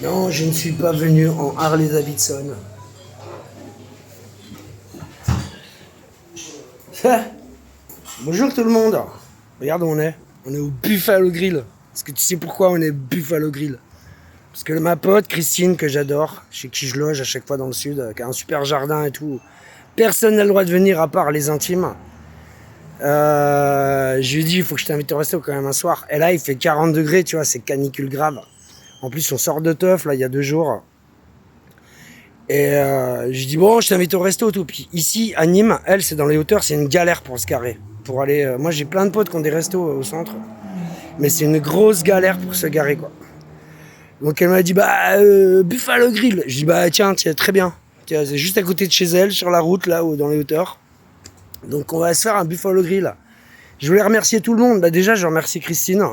Non, je ne suis pas venu en Harley Davidson. Bonjour tout le monde. Regarde où on est. On est au Buffalo Grill. Est-ce que tu sais pourquoi on est Buffalo Grill? Parce que ma pote Christine, que j'adore, chez qui je loge à chaque fois dans le sud, qui a un super jardin et tout, personne n'a le droit de venir à part les intimes. Je lui ai dit, il faut que je t'invite au resto quand même un soir. Et là, il fait 40 degrés, tu vois, c'est canicule grave. En plus, on sort de teuf, là, il y a 2 jours. Et je lui dis, bon, je t'invite au resto, tout. Puis ici, à Nîmes, elle, c'est dans les hauteurs, c'est une galère pour se garer. Pour aller, moi, j'ai plein de potes qui ont des restos au centre. Mais c'est une grosse galère pour se garer, quoi. Donc elle m'a dit, Buffalo Grill. Je dis, tiens, très bien. Tiens, c'est juste à côté de chez elle, sur la route, là, ou dans les hauteurs. Donc on va se faire un Buffalo Grill. Je voulais remercier tout le monde. Déjà, je remercie Christine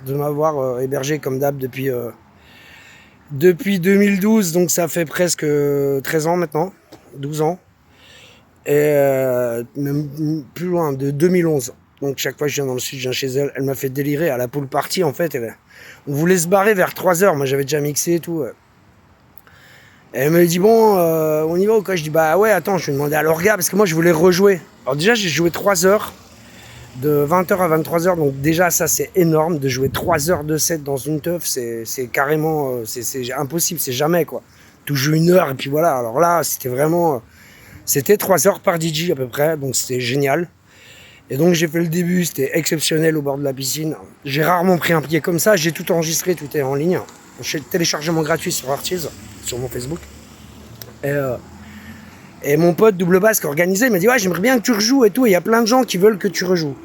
de m'avoir hébergé comme d'hab depuis 2012. Donc ça fait presque 13 ans maintenant, 12 ans. Et même plus loin, de 2011. Donc chaque fois que je viens dans le sud, je viens chez elle. Elle m'a fait délirer à la pool party en fait. On voulait se barrer vers 3h. Moi j'avais déjà mixé et tout. Et elle m'a dit bon, on y va ou quoi? Je dis ouais, attends, je vais demander à l'orga parce que moi je voulais rejouer. Alors déjà j'ai joué 3 heures, de 20h à 23h, donc déjà ça c'est énorme, de jouer 3 heures de set dans une teuf, c'est carrément, c'est impossible, c'est jamais quoi. Tu joues 1 heure et puis voilà, alors là c'était 3 heures par DJ à peu près, donc c'était génial. Et donc j'ai fait le début, c'était exceptionnel au bord de la piscine. J'ai rarement pris un pied comme ça, j'ai tout enregistré, tout est en ligne. J'ai téléchargement gratuit sur Artiz, sur mon Facebook. Et mon pote Double Bass qui organisait, il m'a dit ouais, j'aimerais bien que tu rejoues et tout, il y a plein de gens qui veulent que tu rejoues.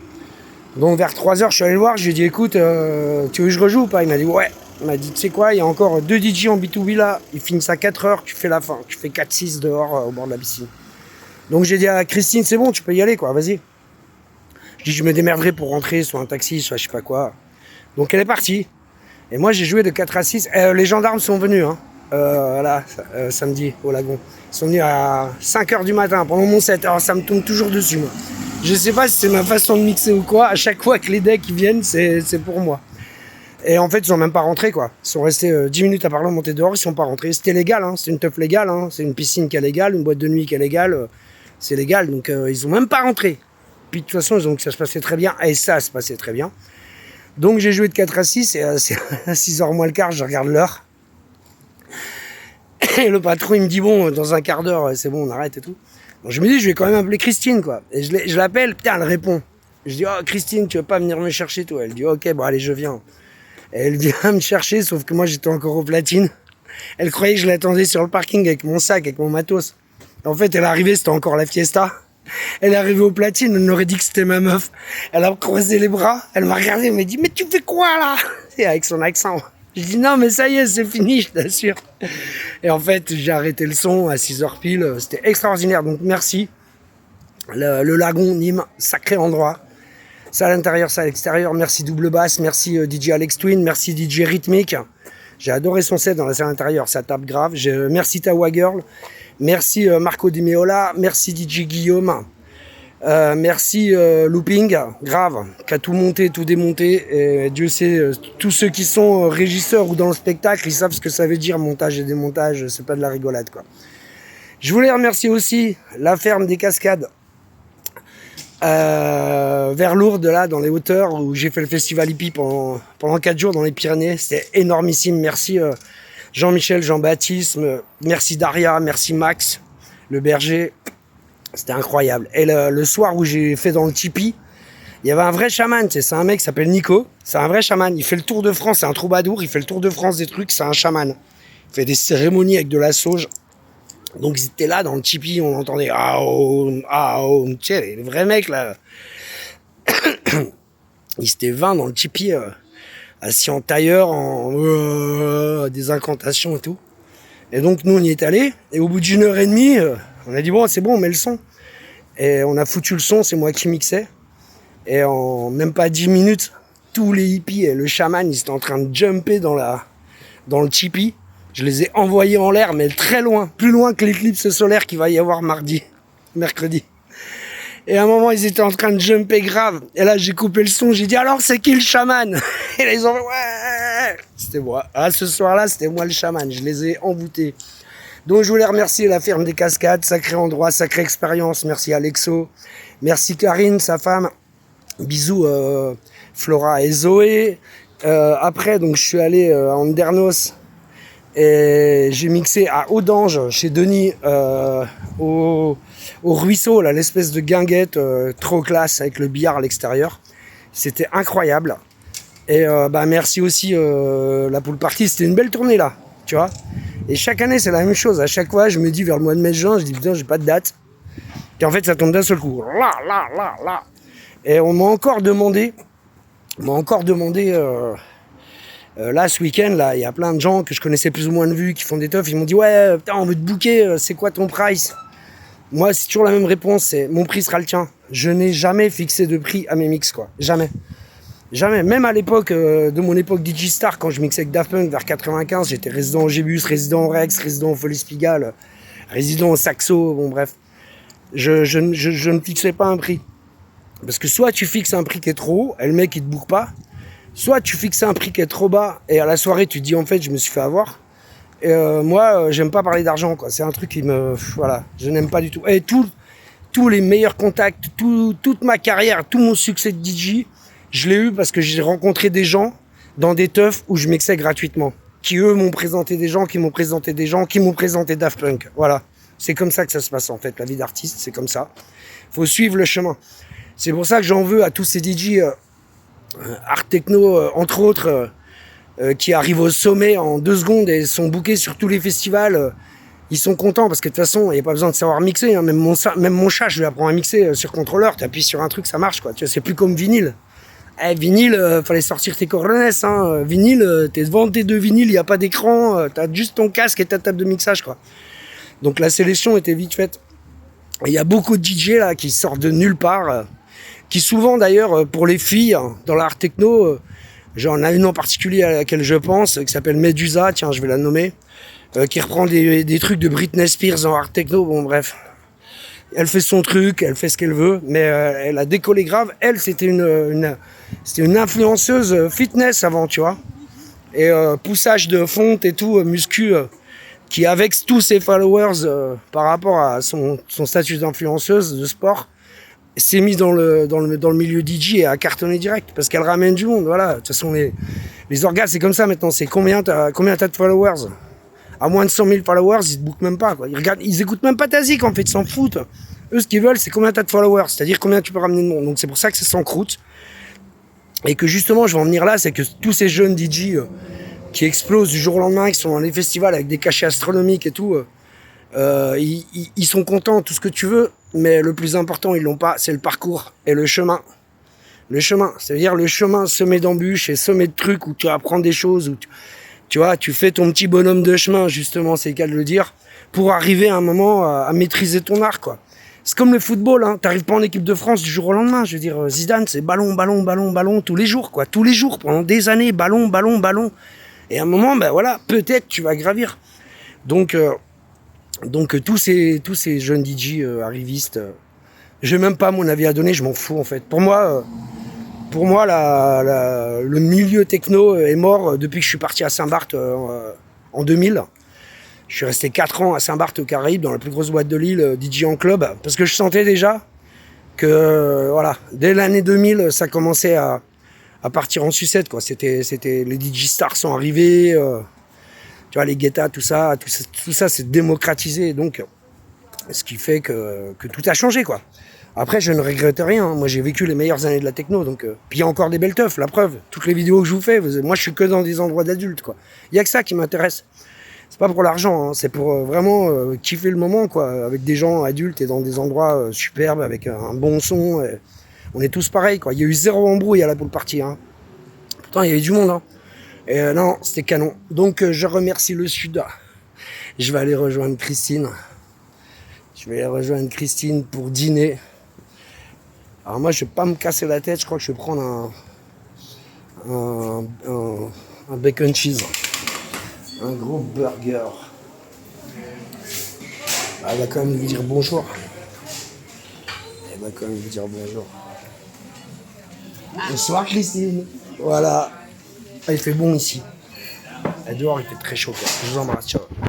Donc vers 3h je suis allé le voir, je lui ai dit écoute, tu veux que je rejoue ou pas? Il m'a dit ouais. Il m'a dit tu sais quoi, il y a encore 2 DJ en B2B là, ils finissent à 4h, tu fais la fin, tu fais 4-6 dehors au bord de la piscine. Donc j'ai dit à Christine c'est bon, tu peux y aller quoi, vas-y. Je dis je me démerderai pour rentrer, soit un taxi, soit je sais pas quoi. Donc elle est partie. Et moi j'ai joué de 4 à 6. Les gendarmes sont venus samedi au lagon. Ils sont venus à 5h du matin pendant mon set. Alors ça me tombe toujours dessus moi. Je sais pas si c'est ma façon de mixer ou quoi. À chaque fois que les decks viennent, c'est pour moi. Et en fait ils sont même pas rentrés quoi. Ils sont restés 10 minutes à parler, monter dehors, ils sont pas rentrés. C'était légal, hein. C'est une teuf légale, hein. C'est une piscine qui est légale, une boîte de nuit qui est légale. C'est légal, donc ils ont même pas rentré. Puis de toute façon, donc, ça se passait très bien. Et ça se passait très bien. Donc j'ai joué de 4 à 6 et c'est à 6h moins le quart, je regarde l'heure. Et le patron il me dit bon, dans un quart d'heure, c'est bon, on arrête et tout. Donc je me dis je vais quand même appeler Christine quoi. Et je l'appelle, putain elle répond. Je dis oh Christine, tu veux pas venir me chercher toi? Elle dit ok bon allez je viens. Et elle vient me chercher, sauf que moi j'étais encore au platine. Elle croyait que je l'attendais sur le parking avec mon sac, avec mon matos. En fait elle est arrivée, c'était encore la fiesta. Elle est arrivée au platine, elle aurait dit que c'était ma meuf. Elle a croisé les bras, elle m'a regardé, elle m'a dit mais tu fais quoi là? Et avec son accent. Je dis non mais ça y est, c'est fini, je t'assure. Et en fait j'ai arrêté le son à 6h pile, c'était extraordinaire, donc merci. Le lagon, Nîmes, sacré endroit. Ça à l'intérieur, ça à l'extérieur, merci Double Bass, merci DJ Alex Twin, merci DJ Rhythmic. J'ai adoré son set dans la salle intérieure, ça tape grave. Merci Tawa Girl. Merci Marco Di Meola, merci DJ Guillaume, merci Looping, grave, qui a tout monté, tout démonté. Et Dieu sait, tous ceux qui sont régisseurs ou dans le spectacle, ils savent ce que ça veut dire montage et démontage, c'est pas de la rigolade quoi. Je voulais remercier aussi la ferme des Cascades, vers Lourdes là, dans les hauteurs, où j'ai fait le festival hippie pendant 4 jours dans les Pyrénées, c'était énormissime, merci Jean-Michel, Jean-Baptiste, merci Daria, merci Max, le berger, c'était incroyable. Et le soir où j'ai fait dans le tipi, il y avait un vrai chaman, c'est un mec qui s'appelle Nico, c'est un vrai chaman, il fait le tour de France, c'est un troubadour, il fait le tour de France des trucs, c'est un chaman. Il fait des cérémonies avec de la sauge. Donc ils étaient là dans le tipi, on entendait tu sais, les vrais mecs là. Ils étaient 20 dans le tipi, assis en tailleur, des incantations et tout. Et donc nous on y est allés, et au bout d'1h30, on a dit bon c'est bon, on met le son. Et on a foutu le son, c'est moi qui mixais. Et en même pas 10 minutes, tous les hippies et le chaman, ils étaient en train de jumper dans le tipi. Je les ai envoyés en l'air, mais très loin, plus loin que l'éclipse solaire qu'il va y avoir mercredi. Et à un moment, ils étaient en train de jumper grave. Et là, j'ai coupé le son, j'ai dit alors c'est qui le chaman? Et là, ils ont fait ouais. C'était moi. Ah, ce soir-là, c'était moi le chaman. Je les ai envoûtés. Donc, je voulais remercier la ferme des Cascades. Sacré endroit, sacrée expérience. Merci Alexo. Merci Karine, sa femme. Bisous Flora et Zoé. Après, donc, je suis allé à Andernos. Et j'ai mixé à Audange, chez Denis, au ruisseau, là, l'espèce de guinguette trop classe avec le billard à l'extérieur. C'était incroyable. Et merci aussi la pool party, c'était une belle tournée là, tu vois. Et chaque année c'est la même chose, à chaque fois je me dis vers le mois de mai-juin, je dis putain j'ai pas de date. Et en fait ça tombe d'un seul coup, là. Et on m'a encore demandé, là ce week-end, là il y a plein de gens que je connaissais plus ou moins de vue qui font des teufs, ils m'ont dit ouais putain on veut te booker, c'est quoi ton price? Moi c'est toujours la même réponse, c'est mon prix sera le tien. Je n'ai jamais fixé de prix à mes mix quoi, jamais. Jamais, même à l'époque de mon époque Digistar, quand je mixais avec Daft Punk vers 95, j'étais résident au Gébus, résident au Rex, résident au Folies Pigalle, résident au Saxo, bon bref. Je ne fixais pas un prix. Parce que soit tu fixes un prix qui est trop haut, et le mec il te book pas, soit tu fixes un prix qui est trop bas, et à la soirée tu te dis en fait je me suis fait avoir. Et moi j'aime pas parler d'argent quoi, c'est un truc qui me... Voilà, je n'aime pas du tout. Et tous les meilleurs contacts, toute ma carrière, tout mon succès de DJ, je l'ai eu parce que j'ai rencontré des gens dans des teufs où je mixais gratuitement. Qui eux m'ont présenté des gens, qui m'ont présenté des gens, qui m'ont présenté Daft Punk. Voilà. C'est comme ça que ça se passe en fait. La vie d'artiste, c'est comme ça. Faut suivre le chemin. C'est pour ça que j'en veux à tous ces DJ art techno, entre autres, qui arrivent au sommet en 2 secondes et sont bookés sur tous les festivals. Ils sont contents parce que de toute façon, il n'y a pas besoin de savoir mixer. Hein. Même mon chat, je lui apprends à mixer sur contrôleur. Tu appuies sur un truc, ça marche. Quoi. Tu vois, c'est plus comme vinyle. Vinyle, fallait sortir tes cornets, hein. Vinyle, t'es devant tes 2 vinyles, il n'y a pas d'écran, t'as juste ton casque et ta table de mixage, quoi. Donc la sélection était vite faite. Il y a beaucoup de DJ là qui sortent de nulle part, qui souvent d'ailleurs pour les filles dans l'art techno, j'en ai une en particulier à laquelle je pense, qui s'appelle Medusa, tiens je vais la nommer, qui reprend des trucs de Britney Spears en art techno, bon bref. Elle fait son truc, elle fait ce qu'elle veut, mais elle a décollé grave. Elle, c'était une influenceuse fitness avant, tu vois. Et poussage de fonte et tout, muscu, qui avec tous ses followers par rapport à son statut d'influenceuse de sport, s'est mise dans le milieu DJ et a cartonné direct, parce qu'elle ramène du monde, voilà. De toute façon, les orgas, c'est comme ça maintenant, c'est combien t'as de followers. À moins de 100 000 followers, ils te bookent même pas, quoi. Ils écoutent même pas ta zik, en fait, ils s'en foutent. Eux, ce qu'ils veulent, c'est combien t'as de followers, c'est-à-dire combien tu peux ramener de monde. Donc c'est pour ça que ça s'encroute. Et que justement, je vais en venir là, c'est que tous ces jeunes DJ qui explosent du jour au lendemain, qui sont dans les festivals avec des cachets astronomiques et tout, ils sont contents, tout ce que tu veux, mais le plus important, ils l'ont pas, c'est le parcours et le chemin. Le chemin, c'est-à-dire le chemin semé d'embûches et semé de trucs où tu apprends des choses, où tu vois, tu fais ton petit bonhomme de chemin, justement, c'est le cas de le dire, pour arriver à un moment à maîtriser ton art, quoi. C'est comme le football, hein. T'arrives pas en équipe de France du jour au lendemain. Je veux dire, Zidane, c'est ballon, tous les jours, quoi. Tous les jours, pendant des années, ballon. Et à un moment, ben voilà, peut-être tu vas gravir. Donc tous ces jeunes DJ arrivistes, j'ai même pas mon avis à donner, je m'en fous, en fait. Pour moi, le milieu techno est mort depuis que je suis parti à Saint-Barth en 2000. Je suis resté 4 ans à Saint-Barth aux Caraïbes, dans la plus grosse boîte de l'île, DJ en club, parce que je sentais déjà que, voilà, dès l'année 2000, ça commençait à partir en sucette, quoi. C'était les DJ stars sont arrivés, tu vois, les Guetta, tout ça c'est démocratisé, donc, ce qui fait que tout a changé, quoi. Après, je ne regrette rien. Moi, j'ai vécu les meilleures années de la techno, donc. Puis il y a encore des belles teufs, la preuve. Toutes les vidéos que je vous fais, moi, je suis que dans des endroits d'adultes, quoi. Il y a que ça qui m'intéresse. C'est pas pour l'argent, hein, c'est pour vraiment kiffer le moment, quoi, avec des gens adultes et dans des endroits superbes, avec un bon son. On est tous pareils, quoi. Il y a eu 0 embrouille à la pool party, hein. Pourtant, il y avait du monde, hein. Et non, c'était canon. Donc, je remercie le Sud. Je vais aller rejoindre Christine. Pour dîner. Alors moi, je vais pas me casser la tête. Je crois que je vais prendre un bacon cheese. Un gros burger. Elle va quand même lui dire bonjour. Bonsoir Christine. Voilà. Il fait bon ici. Et dehors, il fait très chaud, quoi. Je vous embrasse, ciao.